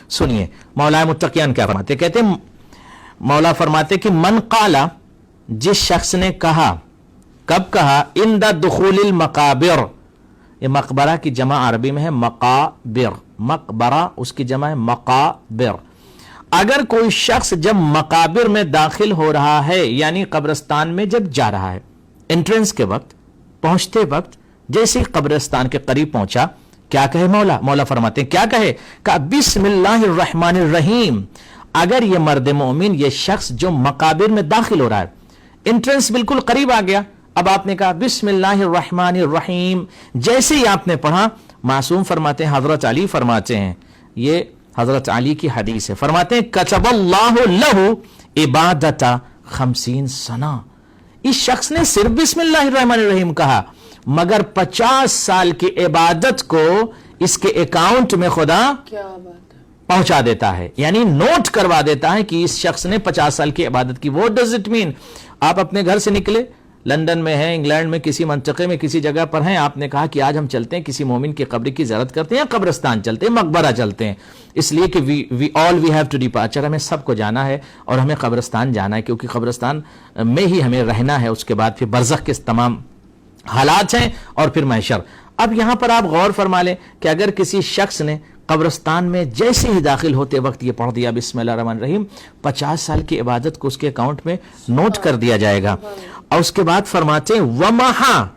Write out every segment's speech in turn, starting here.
सुनिए मौला मुत्तकियान क्या फरमाते, कहते मौला फरमाते कि मन काला, जिस शख्स ने कहा, कब कहा, इंदा दुखुलिल मकाबिर, ये मकबरा की जमा अरबी में है मकाबिर, मकबरा उसकी जमा है मकाबिर। अगर कोई शख्स जब मकाबिर में दाखिल हो रहा है, यानी कब्रिस्तान में जब जा रहा है, एंट्रेंस के वक्त, पहुंचते वक्त जैसे ही कब्रिस्तान के करीब पहुंचा, क्या कहे मौला? मौला फरमाते हैं क्या कहे? कहा बिस्मिल्लाहिर्रहमानिर्रहीम। अगर ये मर्द मोमिन, ये शख्स जो मकाबिर में दाखिल हो रहा है, एंट्रेंस बिल्कुल करीब आ गया, अब आपने कहा बिस्मिल्लाहिर्रहमानिर्रहीम, जैसे ही आपने पढ़ा, मासूम फरमाते हैं, हजरत अली फरमाते हैं, ये हजरत अली की हदीस है, फरमाते हैं कतबल्लाहु लहु इबादता 50 सना। इस शख्स ने सिर्फ बिस्मिल्लाहिर्रहमानिर्रहीम कहा, मगर 50 साल की इबादत को इसके अकाउंट में खुदा क्या बात है पहुंचा देता है, यानी नोट करवा देता है कि इस शख्स ने 50 साल की इबादत की। What does it mean? आप अपने घर से निकले, लंदन में हैं, इंग्लैंड में, किसी मंतके में, किसी जगह पर हैं, आपने कहा कि आज हम चलते हैं, किसी मोमिन की कब्र की ज़ियारत करते हैं, या कब्रिस्तान चलते हैं, मकबरा चलते हैं, इसलिए कि वी हैव टू डिपार्चर, हमें सबको जाना है और हमें कब्रिस्तान जाना है, क्योंकि कब्रिस्तान में ही हमें रहना है, उसके बाद फिर बरज़ख के तमाम हालात हैं और फिर महशर। अब यहां पर आप गौर फरमा लें कि अगर किसी शख्स ने कब्रिस्तान में जैसे ही दाखिल होते वक्त ये पढ़ दिया बिस्मिल्लाहिर्रहमानिर्रहीम, 50 साल की इबादत को उसके अकाउंट में नोट कर दिया जाएगा। और उसके बाद फरमाते हैं वमहा,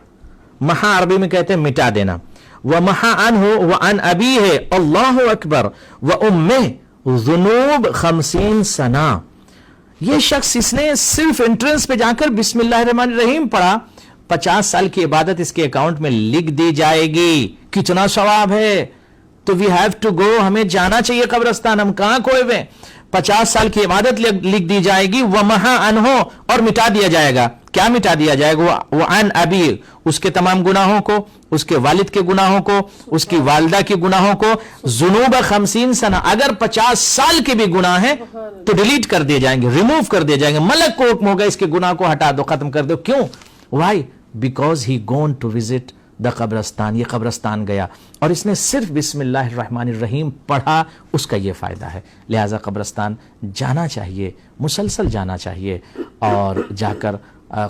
महा अरबी में कहते हैं मिटा देना, वमहा अनहु व अन अबी है अल्लाहु अकबर व उम्मे ज़ुनूब 50 सना। ये शख्स, इसने सिर्फ एंट्रेंस पे जाकर बिस्मिल्लाहिर्रहमानिर्रहीम पढ़ा, 50 साल की इबादत इसके अकाउंट में लिख दी जाएगी। कितना सवाब है! तो वी हैव टू गो, हमें जाना चाहिए कब्रिस्तान, हम कहां खोए हुए। 50 साल की इबादत लिख दी जाएगी, वमहा अनहो, और मिटा दिया जाएगा। क्या मिटा दिया जाएगा? वो अन अबी, उसके तमाम गुनाहों को, उसके वालिद के गुनाहों को, उसकी वालिदा के गुनाहों को, जुनूब 50 सना, अगर 50 साल के भी गुनाह हैं तो डिलीट कर दिए जाएंगे, रिमूव कर दिए जाएंगे। मलक को हुक्म होगा इसके गुनाह को हटा दो, खत्म कर दो। क्यों? Why? Because he gone to visit the कब्रिस्तान, ये कब्रिस्तान गया और इसने सिर्फ बिस्मिल्लाहिर्रहमानिर्रहीम पढ़ा, उसका ये फ़ायदा है। लिहाजा कब्रिस्तान जाना चाहिए, मुसलसल जाना चाहिए, और जाकर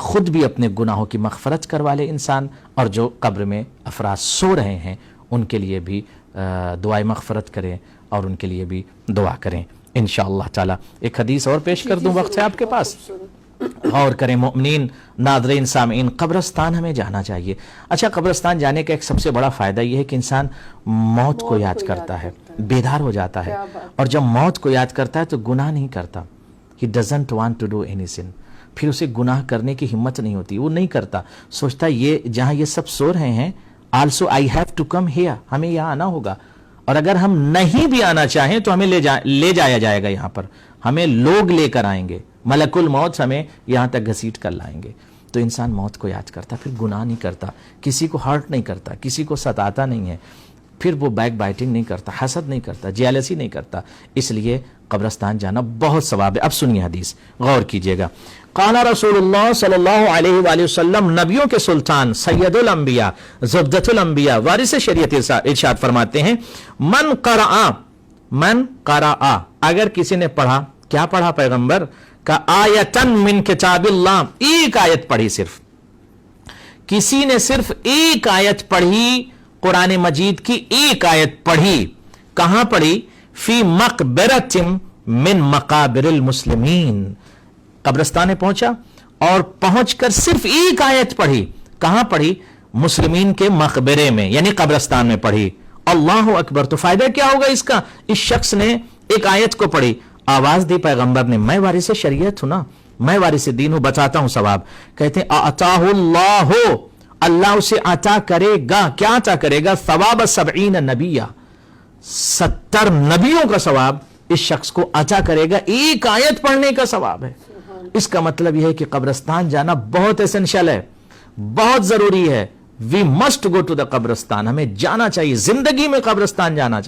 ख़ुद भी अपने गुनाहों की मग़फ़रत करवा ले इंसान, और जो कब्र में अफराद सो रहे हैं उनके लिए भी दुआए मग़फ़रत करें और उनके लिए भी दुआ करें इंशाअल्लाह ताला। एक हदीस और पेश कर दूं, वक्त है आपके पास? और करें मोमिनीन, नाज़रीन, सामीन, कब्रिस्तान हमें जाना चाहिए। अच्छा, कब्रिस्तान जाने का एक सबसे बड़ा फ़ायदा यह है कि इंसान मौत को याद करता है, बेदार हो जाता है, और जब मौत को याद करता है तो गुनाह नहीं करता। He doesn't want to do any sin, फिर उसे गुनाह करने की हिम्मत नहीं होती, वो नहीं करता, सोचता ये जहाँ ये सब सो रहे हैं, also I have to come here, हमें यहाँ आना होगा, और अगर हम नहीं भी आना चाहें तो हमें ले जाया जाएगा, यहाँ पर हमें लोग लेकर आएंगे, मलकुल मौत हमें यहां तक घसीट कर लाएंगे। तो इंसान मौत को याद करता, फिर गुनाह नहीं करता, किसी को हर्ट नहीं करता, किसी को सताता नहीं है, फिर वो बैक बाइटिंग नहीं करता, हसद नहीं करता, जेलसी नहीं करता। इसलिए कब्रिस्तान जाना बहुत सवाब है। अब सुनिए हदीस, गौर कीजिएगा। क़ाला रसूलुल्लाह सल्लल्लाहु अलैहि वसल्लम, नबियों के सुल्तान, सैयदुल अंबिया, ज़ुब्दतुल अंबिया, वारिस शरीयत इरशाद फरमाते हैं, मन क़राअ, अगर किसी ने पढ़ा, क्या पढ़ा पैगंबर का? आयतन मिन किताबिल्लाह, एक आयत पढ़ी, सिर्फ किसी ने सिर्फ एक आयत पढ़ी, कुरान मजीद की एक आयत पढ़ी। कहां पढ़ी? फी मकबरतिन मिन मकाबिरिल मुस्लिमीन, कब्रिस्तान में पहुंचा और पहुंचकर सिर्फ एक आयत पढ़ी। कहां पढ़ी? मुस्लिमीन के मकबरे में, यानी कब्रिस्तान में पढ़ी। अल्लाहु अकबर। तो फायदा क्या होगा इसका? इस शख्स ने एक आयत को पढ़ी, आवाज दी पैगंबर ने, मैं वारिस शरीयत हूं ना, मैं वारिस दीन हूं, बताता हूं सवाब। कहते हैं अताहुल्लाह, अल्लाह उसे अता करेगा। क्या अता करेगा? सवाब 70 नबिया, 70 नबियों का सवाब इस शख्स को अता करेगा, एक आयत पढ़ने का सवाब है। इसका मतलब यह है कि कब्रिस्तान जाना बहुत एसेंशियल है, बहुत जरूरी है। We must go to the कब्रिस्तान, हमें जाना चाहिए, जिंदगी में कब्रिस्तान जाना चाहिए।